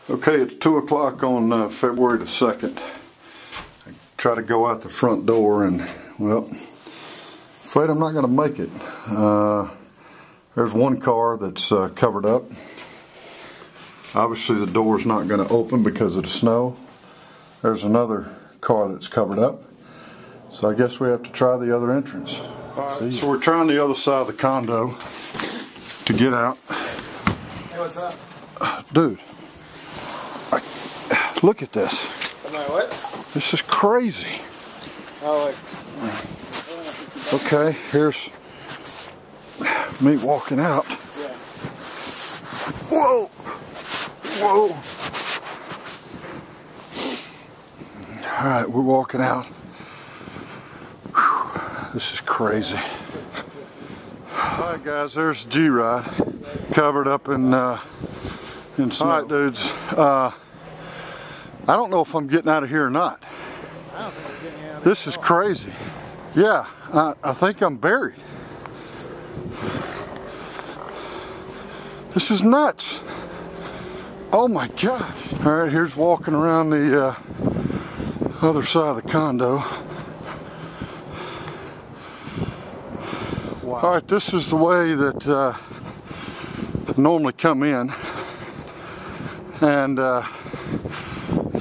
Okay, it's 2 o'clock on February the 2nd. I try to go out the front door and, well, afraid I'm not going to make it. There's one car that's covered up. Obviously the door's not going to open because of the snow. There's another car that's covered up. So I guess we have to try the other entrance. Alright, so we're trying the other side of the condo to get out. Hey, what's up? Dude. Look at this. Am I what? This is crazy. Oh, like. Okay, here's me walking out. Yeah. Whoa! Whoa! Alright, we're walking out. Whew, this is crazy. Alright guys, there's G-Ride. Covered up in snow. Alright dudes. I don't know if I'm getting out of here or not. I don't think we're getting out of This is crazy. Yeah, I think I'm buried. This is nuts. Oh my gosh. Alright, here's walking around the other side of the condo. Wow. Alright, this is the way that I normally come in. And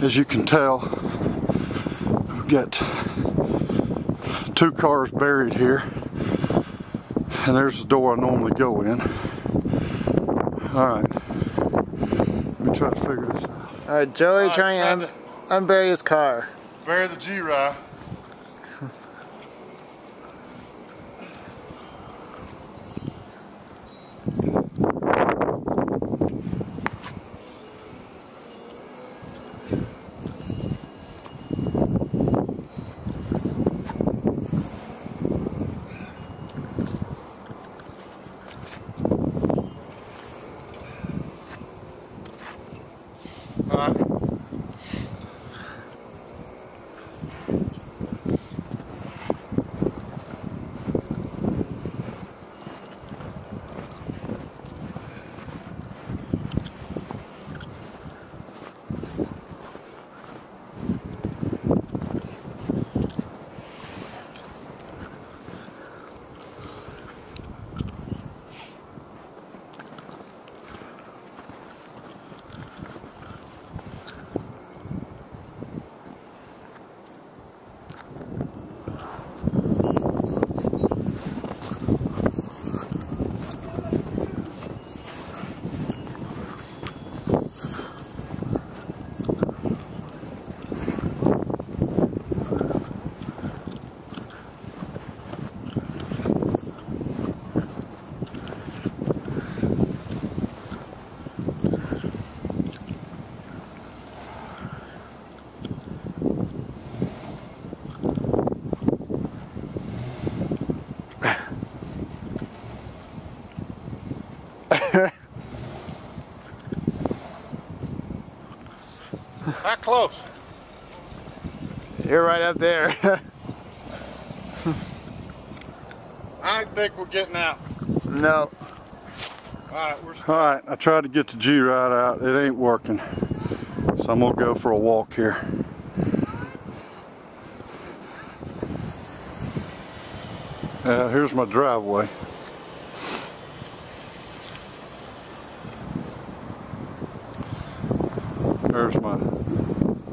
as you can tell, we've got 2 cars buried here, and there's the door I normally go in. Alright, let me try to figure this out. Alright, Joey trying to unbury his car. Bury the G-Ride. How close? You're right up there. I don't think we're getting out. No. Alright, I tried to get the G-Ride out. It ain't working. So I'm going to go for a walk here. Here's my driveway. There's my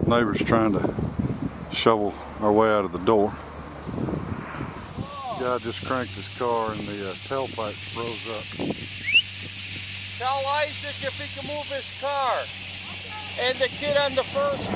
neighbors trying to shovel our way out of the door. Guy just cranked his car and the tailpipe froze up. Tell Isaac if he can move his car. And the kid on the first